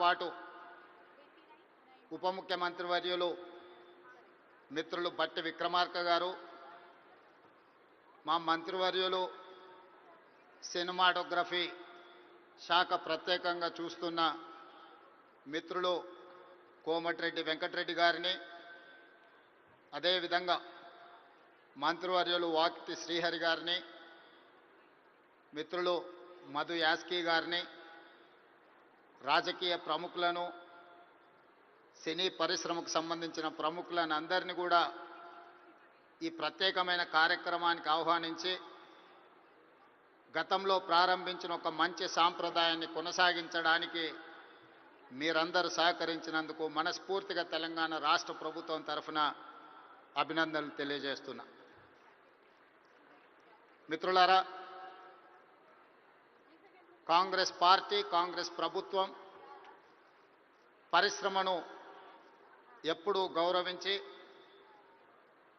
పాటు ఉప ముఖ్యమంత్రి వర్యులు మిత్రులు బట్టి విక్రమార్క గారు, మా మంత్రివర్యులు సినిమాటోగ్రఫీ శాఖ ప్రత్యేకంగా చూస్తున్న మిత్రులు కోమటిరెడ్డి వెంకటరెడ్డి గారిని, అదేవిధంగా మంత్రివర్యులు వాకిటి శ్రీహరి గారిని, మిత్రులు మధు యాస్కీ గారిని, రాజకీయ ప్రముఖులను, సినీ పరిశ్రమకు సంబంధించిన ప్రముఖులను అందరినీ కూడా ఈ ప్రత్యేకమైన కార్యక్రమానికి ఆహ్వానించి గతంలో ప్రారంభించిన ఒక మంచి సాంప్రదాయాన్ని కొనసాగించడానికి మీరందరూ సహకరించినందుకు మనస్ఫూర్తిగా తెలంగాణ రాష్ట్ర ప్రభుత్వం తరఫున అభినందనలు తెలియజేస్తున్నా. మిత్రులారా, కాంగ్రెస్ పార్టీ, కాంగ్రెస్ ప్రభుత్వం పరిశ్రమను ఎప్పుడూ గౌరవించి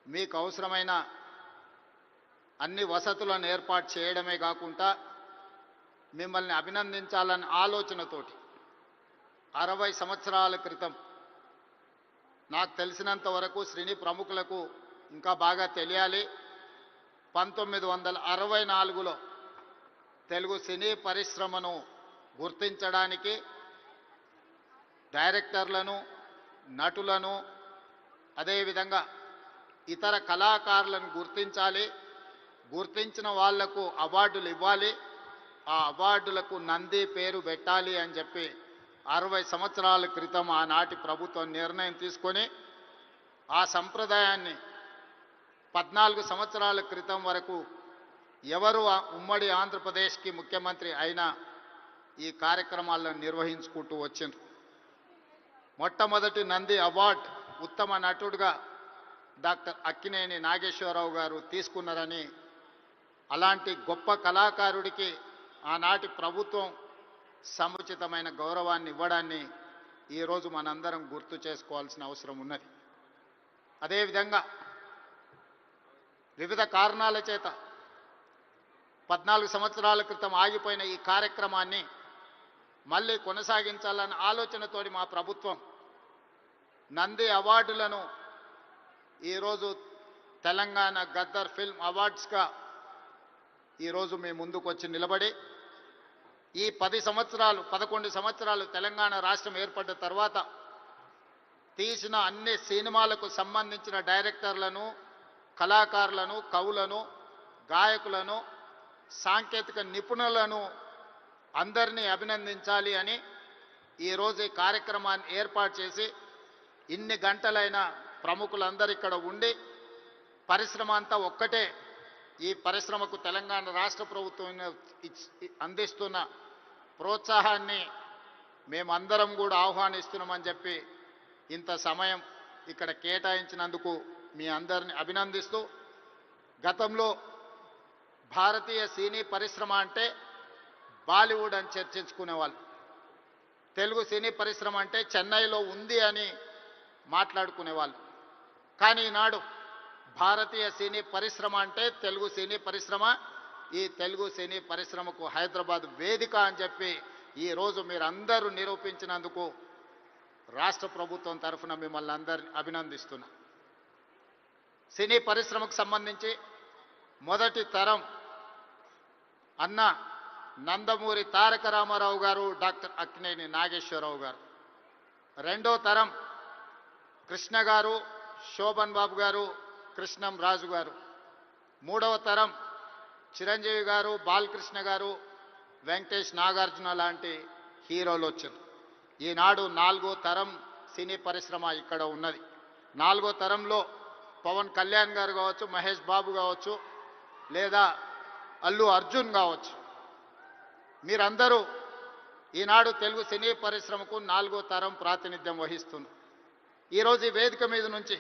మీకు అవసరమైన అన్ని వసతులను ఏర్పాటు చేయడమే కాకుండా మిమ్మల్ని అభినందించాలనే ఆలోచనతోటి 60 సంవత్సరాల క్రితం, నాకు తెలిసినంత వరకు సినీ ప్రముఖులకు ఇంకా బాగా తెలియాలి, 1964లో తెలుగు సినీ పరిశ్రమను గుర్తించడానికి డైరెక్టర్లను, నటులను, అదేవిధంగా ఇతర కళాకారులను గుర్తించాలి, గుర్తించిన వాళ్లకు అవార్డులు ఇవ్వాలి, ఆ అవార్డులకు నంది పేరు పెట్టాలి అని చెప్పి 60 సంవత్సరాల క్రితం ఆనాటి ప్రభుత్వం నిర్ణయం తీసుకొని ఆ సంప్రదాయాన్ని 14 సంవత్సరాల క్రితం వరకు ఎవరు ఉమ్మడి ఆంధ్రప్రదేశ్కి ముఖ్యమంత్రి అయినా ఈ కార్యక్రమాలను నిర్వహించుకుంటూ వచ్చిండ్రు. మొట్టమొదటి నంది అవార్డు ఉత్తమ నటుడుగా డాక్టర్ అక్కినేని నాగేశ్వరరావు గారు తీసుకున్నారని, అలాంటి గొప్ప కళాకారుడికి ఆనాటి ప్రభుత్వం సముచితమైన గౌరవాన్ని ఇవ్వడాన్ని ఈరోజు మనందరం గుర్తు చేసుకోవాల్సిన అవసరం ఉన్నది. అదేవిధంగా వివిధ కారణాల చేత 14 సంవత్సరాల క్రితం ఆగిపోయిన ఈ కార్యక్రమాన్ని మళ్ళీ కొనసాగించాలన్న ఆలోచనతోటి మా ప్రభుత్వం నంది అవార్డులను ఈరోజు తెలంగాణ గద్దర్ ఫిల్మ్ అవార్డ్స్గా ఈరోజు మీ ముందుకు వచ్చి నిలబడి ఈ 11 సంవత్సరాలు తెలంగాణ రాష్ట్రం ఏర్పడ్డ తర్వాత తీసిన అన్ని సినిమాలకు సంబంధించిన డైరెక్టర్లను, కళాకారులను, కవులను, గాయకులను, సాంకేతిక నిపుణులను అందరినీ అభినందించాలి అని ఈరోజు ఈ కార్యక్రమాన్ని ఏర్పాటు చేసి ఇన్ని గంటలైన ప్రముఖులందరూ ఇక్కడ ఉండి పరిశ్రమ అంతా ఒక్కటే, ఈ పరిశ్రమకు తెలంగాణ రాష్ట్ర ప్రభుత్వం అందిస్తున్న ప్రోత్సాహాన్ని మేమందరం కూడా ఆహ్వానిస్తున్నామని చెప్పి ఇంత సమయం ఇక్కడ కేటాయించినందుకు మీ అందరిని అభినందిస్తూ, గతంలో భారతీయ సినీ పరిశ్రమ అంటే బాలీవుడ్ అని చర్చించుకునేవాళ్ళు, తెలుగు సినీ పరిశ్రమ అంటే చెన్నైలో ఉంది అని మాట్లాడుకునేవాళ్ళు. కానీ ఈనాడు భారతీయ సినీ పరిశ్రమ అంటే తెలుగు సినీ పరిశ్రమ, ఈ తెలుగు సినీ పరిశ్రమకు హైదరాబాద్ వేదిక అని చెప్పి ఈరోజు మీరందరూ నిరూపించినందుకు రాష్ట్ర ప్రభుత్వం తరఫున మిమ్మల్ని అందరినీ అభినందిస్తున్నా. సినీ పరిశ్రమకు సంబంధించి మొదటి తరం అన్న నందమూరి తారక రామారావు గారు, డాక్టర్ అక్కినేని నాగేశ్వరరావు గారు. రెండో తరం కృష్ణ గారు, శోభన్ బాబు గారు, కృష్ణం రాజు గారు. మూడవ తరం చిరంజీవి గారు, బాలకృష్ణ గారు, వెంకటేష్, నాగార్జున లాంటి హీరోలు వచ్చారు. ఈనాడు 4వ తరం సినీ పరిశ్రమ ఇక్కడ ఉన్నది. 4వ తరంలో పవన్ కళ్యాణ్ గారు కావచ్చు, మహేష్ బాబు కావచ్చు, లేదా అల్లు అర్జున్ కావచ్చు. మీరందరూ ఈనాడు తెలుగు సినీ పరిశ్రమకు 4వ తరం ప్రాతినిధ్యం వహిస్తున్నారు. ఈరోజు ఈ వేదిక మీద నుంచి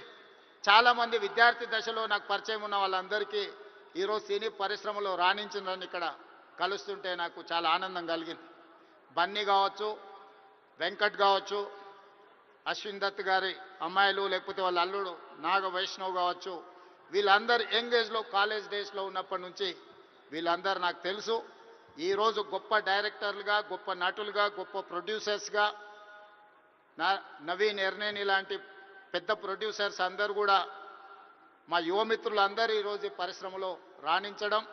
చాలామంది విద్యార్థి దశలో నాకు పరిచయం ఉన్న వాళ్ళందరికీ ఈరోజు సినీ పరిశ్రమలో రాణించిందని ఇక్కడ కలుస్తుంటే నాకు చాలా ఆనందం కలిగింది. బన్నీ కావచ్చు, వెంకట్ కావచ్చు, అశ్విన్ దత్ గారి అమ్మాయిలు, లేకపోతే వాళ్ళ అల్లుడు నాగ వైష్ణవ్ కావచ్చు, వీళ్ళందరూ యంగ్ ఏజ్లో కాలేజ్ డేస్లో ఉన్నప్పటి నుంచి వీళ్ళందరూ నాకు తెలుసు. ఈరోజు గొప్ప డైరెక్టర్లుగా, గొప్ప నటులుగా, గొప్ప ప్రొడ్యూసర్స్గా నవీన్ ఎర్నేని లాంటి పెద్ద ప్రొడ్యూసర్స్ అందరూ కూడా మా యువమిత్రులందరూ ఈరోజు ఈ పరిశ్రమలో రాణించడం,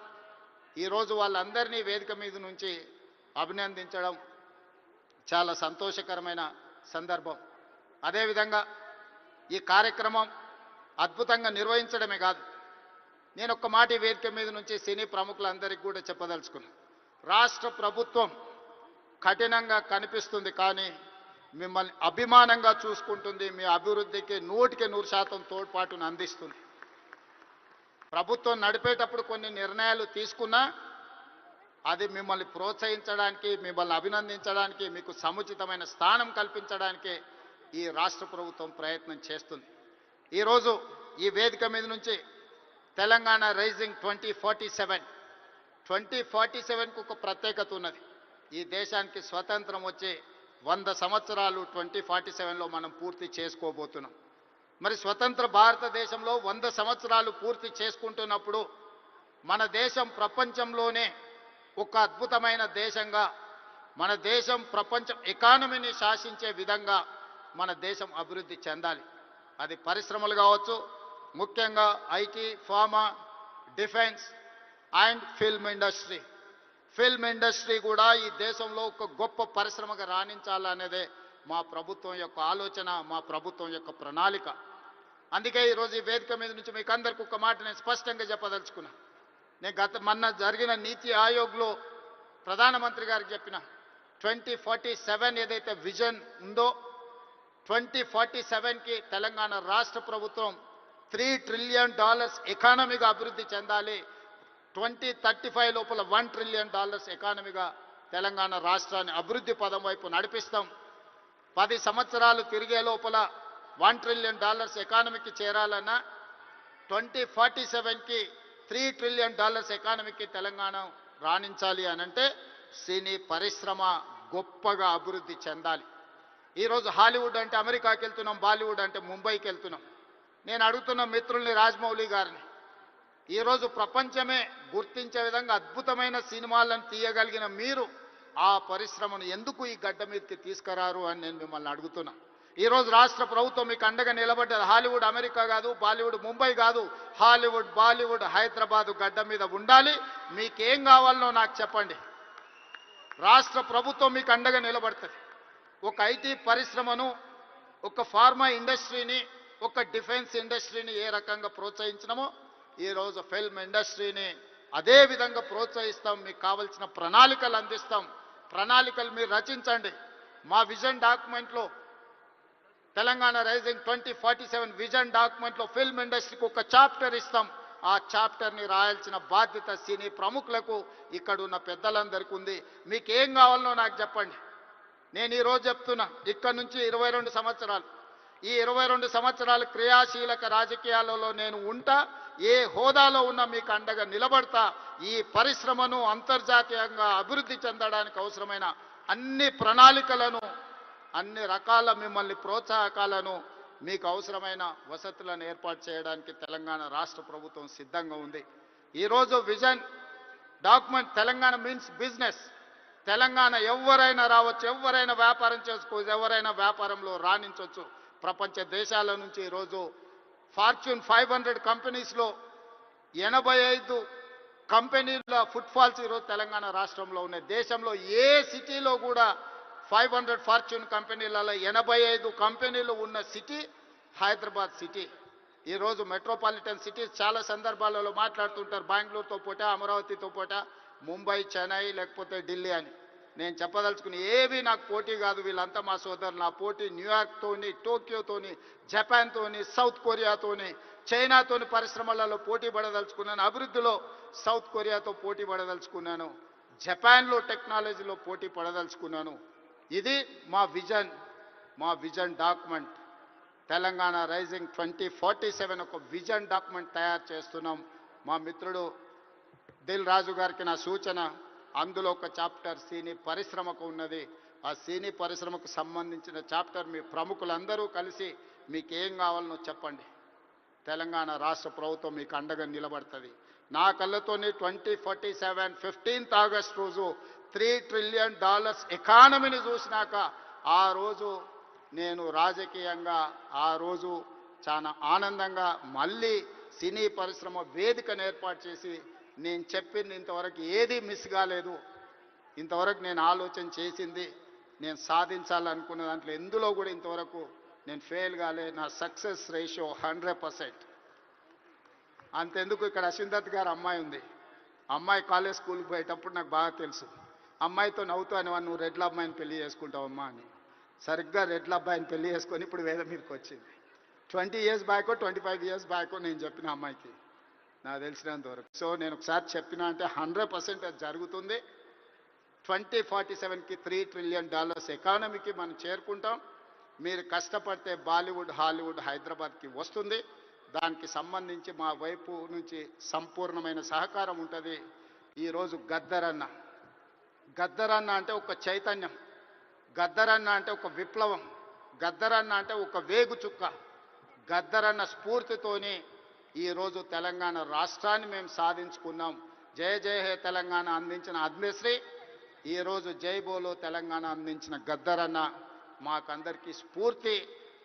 ఈరోజు వాళ్ళందరినీ వేదిక మీద నుంచి అభినందించడం చాలా సంతోషకరమైన సందర్భం. అదేవిధంగా ఈ కార్యక్రమం అద్భుతంగా నిర్వహించడమే కాదు, నేను ఒక్క మాట ఈ వేదిక మీద నుంచి సినీ ప్రముఖులందరికీ కూడా చెప్పదలుచుకున్నాను. రాష్ట్ర ప్రభుత్వం కఠినంగా కనిపిస్తుంది, కానీ మిమ్మల్ని అభిమానంగా చూసుకుంటుంది, మీ అభివృద్ధికి 100% తోడ్పాటును అందిస్తుంది. ప్రభుత్వం నడిపేటప్పుడు కొన్ని నిర్ణయాలు తీసుకున్నా అది మిమ్మల్ని ప్రోత్సహించడానికి, మిమ్మల్ని అభినందించడానికి, మీకు సముచితమైన స్థానం కల్పించడానికి ఈ రాష్ట్ర ప్రభుత్వం ప్రయత్నం చేస్తుంది. ఈరోజు ఈ వేదిక మీద నుంచి తెలంగాణ రైజింగ్ 2047కు ఒక ప్రత్యేకత ఉన్నది. ఈ దేశానికి స్వతంత్రం వచ్చి 100 సంవత్సరాలు 2047లో మనం పూర్తి చేసుకోబోతున్నాం. మరి స్వతంత్ర భారతదేశంలో 100 సంవత్సరాలు పూర్తి చేసుకుంటున్నప్పుడు మన దేశం ప్రపంచంలోనే ఒక అద్భుతమైన దేశంగా, మన దేశం ప్రపంచం ఎకానమీని శాసించే విధంగా మన దేశం అభివృద్ధి చెందాలి. అది పరిశ్రమలు కావచ్చు, ముఖ్యంగా IT, pharma, defence and film industry. Film industry కూడా ఈ దేశంలో ఒక గొప్ప పరిశ్రమగా రాణించాలనేదే మా ప్రభుత్వం యొక్క ఆలోచన, మా ప్రభుత్వం యొక్క ప్రణాళిక. అందుకే ఈరోజు ఈ వేదిక మీద నుంచి మీకు అందరికీ ఒక మాట నేను స్పష్టంగా చెప్పదలుచుకున్నా. నేను మొన్న జరిగిన నీతి ఆయోగ్లో ప్రధానమంత్రి గారికి చెప్పిన 2047 ఏదైతే విజన్ ఉందో 2047కి తెలంగాణ రాష్ట్ర ప్రభుత్వం $3 ట్రిలియన్ ఎకానమీగా అభివృద్ధి చెందాలి. 2035 లోపల $1 ట్రిలియన్ ఎకానమీగా తెలంగాణ రాష్ట్రాన్ని అభివృద్ధి పదం వైపు నడిపిస్తాం. 10 సంవత్సరాలు తిరిగే లోపల $1 ట్రిలియన్ ఎకానమీకి చేరాలన్నా 2047కి $3 ట్రిలియన్ ఎకానమీకి తెలంగాణ రాణించాలి అనంటే సినీ పరిశ్రమ గొప్పగా అభివృద్ధి చెందాలి. ఈరోజు హాలీవుడ్ అంటే అమెరికాకి వెళ్తున్నాం, బాలీవుడ్ అంటే ముంబైకి వెళ్తున్నాం. నేను అడుగుతున్న మిత్రుల్ని, రాజమౌళి గారిని, ఈరోజు ప్రపంచమే గుర్తించే విధంగా అద్భుతమైన సినిమాలను తీయగలిగిన మీరు ఆ పరిశ్రమను ఎందుకు ఈ గడ్డ మీదకి తీసుకురారు అని నేను మిమ్మల్ని అడుగుతున్నా. ఈరోజు రాష్ట్ర ప్రభుత్వం మీకు అండగా నిలబడ్డది. హాలీవుడ్ అమెరికా కాదు, బాలీవుడ్ ముంబై కాదు, హాలీవుడ్ బాలీవుడ్ హైదరాబాదు గడ్డ మీద ఉండాలి. మీకేం కావాలనో నాకు చెప్పండి, రాష్ట్ర ప్రభుత్వం మీకు అండగా నిలబడుతుంది. ఒక ఐటీ పరిశ్రమను, ఒక ఫార్మా ఇండస్ట్రీని, ఒక డిఫెన్స్ ఇండస్ట్రీని ఏ రకంగా ప్రోత్సహించినామో ఈరోజు ఫిల్మ్ ఇండస్ట్రీని అదే విధంగా ప్రోత్సహిస్తాం. మీకు కావాల్సిన ప్రణాళికలు అందిస్తాం. ప్రణాళికలు మీరు రచించండి. మా విజన్ డాక్యుమెంట్లో, తెలంగాణ రైజింగ్ 2047 విజన్ డాక్యుమెంట్లో ఫిల్మ్ ఇండస్ట్రీకి ఒక చాప్టర్ ఇస్తాం. ఆ చాప్టర్ని రాయాల్సిన బాధ్యత సినీ ప్రముఖులకు, ఇక్కడ ఉన్న పెద్దలందరికీ ఉంది. మీకు ఏం కావాలనో నాకు చెప్పండి. నేను ఈరోజు చెప్తున్నా, ఇక్కడ నుంచి 22 సంవత్సరాలు, ఈ 22 సంవత్సరాలు క్రియాశీలక రాజకీయాలలో నేను ఉంటా. ఏ హోదాలో ఉన్నా మీకు అండగా నిలబడతా. ఈ పరిశ్రమను అంతర్జాతీయంగా అభివృద్ధి చెందడానికి అవసరమైన అన్ని ప్రణాళికలను, అన్ని రకాల మిమ్మల్ని ప్రోత్సాహకాలను, మీకు అవసరమైన వసతులను ఏర్పాటు చేయడానికి తెలంగాణ రాష్ట్ర ప్రభుత్వం సిద్ధంగా ఉంది. ఈరోజు vision document Telangana means business. Telangana ఎవరైనా రావచ్చు, ఎవరైనా వ్యాపారం చేసుకోవచ్చు, ఎవరైనా వ్యాపారంలో రాణించవచ్చు. ప్రపంచ దేశాల నుంచి ఈరోజు ఫార్చ్యూన్ 500 కంపెనీస్లో 85 కంపెనీల ఫుట్ఫాల్స్ ఈరోజు తెలంగాణ రాష్ట్రంలో ఉన్నాయి. దేశంలో ఏ సిటీలో కూడా 500 ఫార్చ్యూన్ కంపెనీలలో 85 కంపెనీలు ఉన్న సిటీ హైదరాబాద్ సిటీ. ఈరోజు మెట్రోపాలిటన్ సిటీస్ చాలా సందర్భాలలో మాట్లాడుతుంటారు, బెంగళూరుతో పోటా, అమరావతితో పోటా, ముంబై, చెన్నై, లేకపోతే ఢిల్లీ అని. నేను చెప్పదలుచుకుని ఏవి నాకు పోటీ కాదు, వీళ్ళంతా మా సోదరులు. నా పోటీ న్యూయార్క్తోని, టోక్యోతోని, జపాన్తోని, సౌత్ కొరియాతోని, చైనాతోని పరిశ్రమలలో పోటీ పడదలుచుకున్నాను. అభివృద్ధిలో సౌత్ కొరియాతో పోటీ పడదలుచుకున్నాను. జపాన్లో టెక్నాలజీలో పోటీ పడదలుచుకున్నాను. ఇది మా విజన్ డాక్యుమెంట్. తెలంగాణ రైజింగ్ 2047 ఒక విజన్ డాక్యుమెంట్ తయారు చేస్తున్నాం. మా మిత్రుడు దిల్ రాజు గారికి నా సూచన, అందులో ఒక చాప్టర్ సినీ పరిశ్రమకు ఉన్నది. ఆ సినీ పరిశ్రమకు సంబంధించిన చాప్టర్ మీ ప్రముఖులందరూ కలిసి మీకు ఏం కావాలనో చెప్పండి. తెలంగాణ రాష్ట్ర ప్రభుత్వం మీకు అండగా నిలబడుతుంది. నా కళ్ళతోని 2047 15th ఆగస్ట్ రోజు $3 ట్రిలియన్ ఎకానమీని చూసినాక ఆ రోజు నేను రాజకీయంగా ఆ రోజు చాలా ఆనందంగా మళ్ళీ సినీ పరిశ్రమ వేదికను ఏర్పాటు చేసి నేను చెప్పింది ఇంతవరకు ఏది మిస్ కాలేదు. ఇంతవరకు నేను ఆలోచన చేసింది, నేను సాధించాలనుకున్న దాంట్లో ఎందులో కూడా ఇంతవరకు నేను ఫెయిల్ కాలే. నా సక్సెస్ రేషియో 100%. అంతెందుకు, ఇక్కడ అశ్విందత్ గారు అమ్మాయి ఉంది. అమ్మాయి కాలేజ్ స్కూల్కి పోయేటప్పుడు నాకు బాగా తెలుసు. అమ్మాయితో నవ్వుతూ అనేవాడు, నువ్వు రెడ్ల అమ్మాయిని పెళ్లి చేసుకుంటావమ్మా అని. సరిగ్గా రెడ్ల అబ్బాయిని పెళ్లి చేసుకొని ఇప్పుడు వేద మీదకి వచ్చింది. 20 years బ్యాకో 25 years బ్యాకో నేను చెప్పిన అమ్మాయికి, నాకు తెలిసినంత వరకు. సో నేను ఒకసారి చెప్పినా అంటే 100% అది జరుగుతుంది. 2047కి $3 trillion ఎకానమీకి మనం చేరుకుంటాం. మీరు కష్టపడితే బాలీవుడ్, హాలీవుడ్ హైదరాబాద్కి వస్తుంది. దానికి సంబంధించి మా వైపు నుంచి సంపూర్ణమైన సహకారం ఉంటుంది. ఈరోజు గద్దరన్న అంటే ఒక చైతన్యం, గద్దరన్న అంటే ఒక విప్లవం, గద్దరన్న అంటే ఒక వేగు చుక్క. గద్దరన్న స్ఫూర్తితోని ఈరోజు తెలంగాణ రాష్ట్రాన్ని మేము సాధించుకున్నాం. జయ జయ హే తెలంగాణ అందించిన అద్మశ్రీ, ఈరోజు జై బోలో తెలంగాణ అందించిన గద్దరన్న మాకందరికీ స్ఫూర్తి.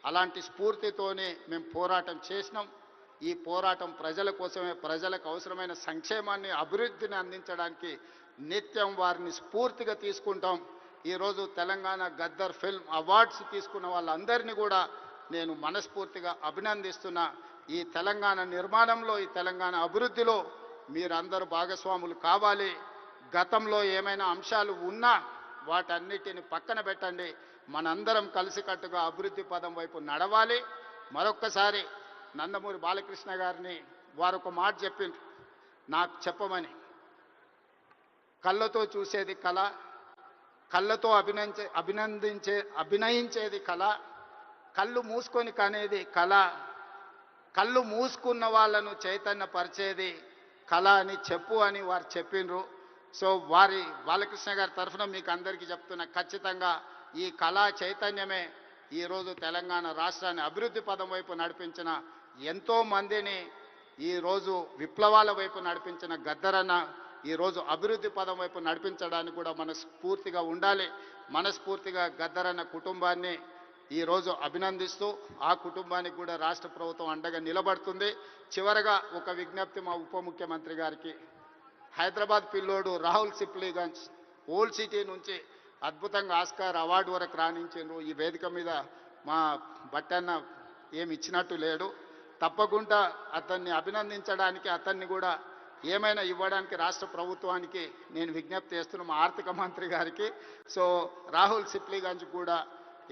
అలాంటి స్ఫూర్తితోనే మేము పోరాటం చేసినాం. ఈ పోరాటం ప్రజల కోసమే, ప్రజలకు అవసరమైన సంక్షేమాన్ని, అభివృద్ధిని అందించడానికి నిత్యం వారిని స్ఫూర్తిగా తీసుకుంటాం. ఈరోజు తెలంగాణ గద్దర్ ఫిల్మ్ అవార్డ్స్ తీసుకున్న వాళ్ళందరినీ కూడా నేను మనస్ఫూర్తిగా అభినందిస్తున్నా. ఈ తెలంగాణ నిర్మాణంలో, ఈ తెలంగాణ అభివృద్ధిలో మీరందరూ భాగస్వాములు కావాలి. గతంలో ఏమైనా అంశాలు ఉన్నా వాటన్నిటిని పక్కన పెట్టండి. మనందరం కలిసికట్టుగా అభివృద్ధి పదం వైపు నడవాలి. మరొక్కసారి నందమూరి బాలకృష్ణ గారిని వారు ఒక మాట చెప్పిండ్రు నాకు చెప్పమని. కళ్ళతో చూసేది కళ, కళ్ళతో అభినయించేది కళ, కళ్ళు మూసుకొని కనేది కళ, కళ్ళు మూసుకున్న వాళ్ళను చైతన్యపరిచేది కళ అని చెప్పు అని వారు చెప్పిండ్రు. సో వారి బాలకృష్ణ గారి తరఫున మీకు అందరికీ చెప్తున్నా, ఖచ్చితంగా ఈ కళా చైతన్యమే ఈరోజు తెలంగాణ రాష్ట్రాన్ని అభివృద్ధి పదం వైపు నడిపించిన, ఎంతో మందిని ఈరోజు విప్లవాల వైపు నడిపించిన గద్దరన్న ఈరోజు అభివృద్ధి పదం వైపు నడిపించడానికి కూడా మనస్ఫూర్తిగా ఉండాలి. మనస్ఫూర్తిగా గద్దరన్న కుటుంబాన్ని ఈరోజు అభినందిస్తూ ఆ కుటుంబానికి కూడా రాష్ట్ర ప్రభుత్వం అండగా నిలబడుతుంది. చివరగా ఒక విజ్ఞప్తి మా ఉప ముఖ్యమంత్రి గారికి. హైదరాబాద్ పిల్లోడు రాహుల్ సిప్లీగంజ్ ఓల్డ్ సిటీ నుంచి అద్భుతంగా ఆస్కార్ అవార్డు వరకు రాణించారు. ఈ వేదిక మీద మా బట్టన్న ఏమి ఇచ్చినట్టు లేడు. తప్పకుండా అతన్ని అభినందించడానికి, అతన్ని కూడా ఏమైనా ఇవ్వడానికి రాష్ట్ర ప్రభుత్వానికి నేను విజ్ఞప్తి చేస్తున్నాను, మా ఆర్థిక మంత్రి గారికి. సో రాహుల్ సిప్లీగంజ్ కూడా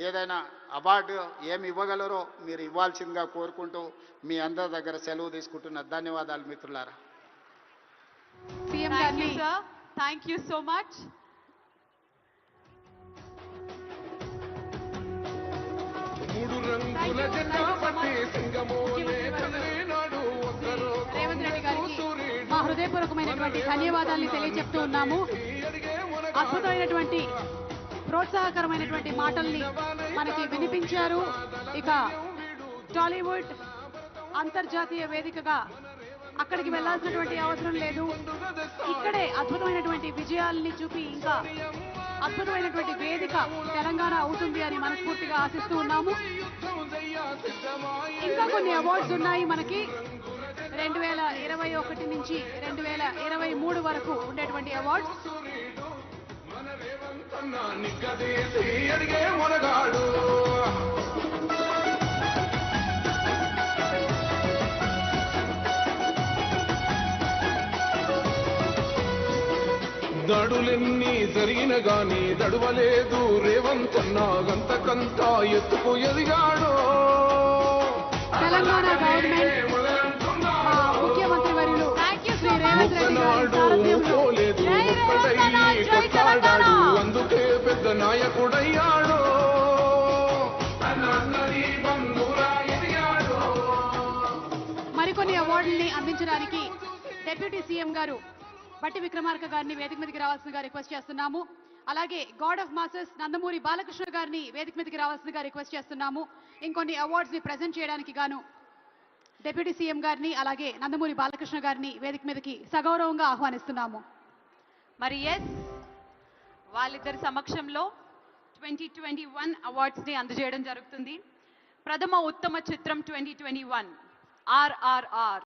ఏదైనా అవార్డు ఏమి ఇవ్వగలరో మీరు ఇవ్వాల్సిందిగా కోరుకుంటూ మీ అందరి దగ్గర సెలవు తీసుకుంటున్నా. ధన్యవాదాలు మిత్రులారా. Thank you so much. Revanth Reddy గారికి మా హృదయపూర్వకమైనటువంటి ధన్యవాదాలను తెలియజెప్తూ ఉన్నాము. అద్భుతమైనటువంటి ప్రోత్సాహకరమైనటువంటి మాటల్ని మనకి వినిపించారు. ఇక టాలీవుడ్ అంతర్జాతీయ వేదికగా అక్కడికి వెళ్లాల్సినటువంటి అవసరం లేదు. ఇక్కడే అద్భుతమైనటువంటి విజయాల్ని చూపి ఇంకా అద్భుతమైనటువంటి వేదిక తెలంగాణ అవుతుంది అని మనస్ఫూర్తిగా ఆశిస్తూ ఉన్నాము. ఇంకా కొన్ని అవార్డ్స్ ఉన్నాయి మనకి. 2021 నుంచి 2023 వరకు ఉండేటువంటి అవార్డ్స్. దడులెన్ని జరిగిన గాని దడువలేదు రేవంత్ అన్న, గంతకంత ఎత్తుకు ఎదిగాడు. తెలంగాణ గవర్నమెంట్ ముఖ్యమంత్రి వర్యులు శ్రీ రేవంత్ రెడ్డి గారి అందుకే పెద్ద నాయకుడయ్యాడు. మరికొన్ని అవార్డుల్ని అందించడానికి డిప్యూటీ సీఎం గారు బట్టి విక్రమార్క గారిని వేదిక మీదకి రావాల్సిందిగా రిక్వెస్ట్ చేస్తున్నాము. అలాగే God of masses Nandamuri Balakrishna గారిని వేదిక మీదకి రావాల్సిందిగా రిక్వెస్ట్ చేస్తున్నాము. ఇంకొన్ని అవార్డ్స్ ని ప్రెజెంట్ చేయడానికి గాను డిప్యూటీ సీఎం గారిని అలాగే నందమూరి బాలకృష్ణ గారిని వేదిక మీదకి సగౌరవంగా ఆహ్వానిస్తున్నాము. మరి వాళ్ళిద్దరి సమక్షంలో 2021 అవార్డ్స్ని అందజేయడం జరుగుతుంది. ప్రథమ ఉత్తమ చిత్రం 2021 RRR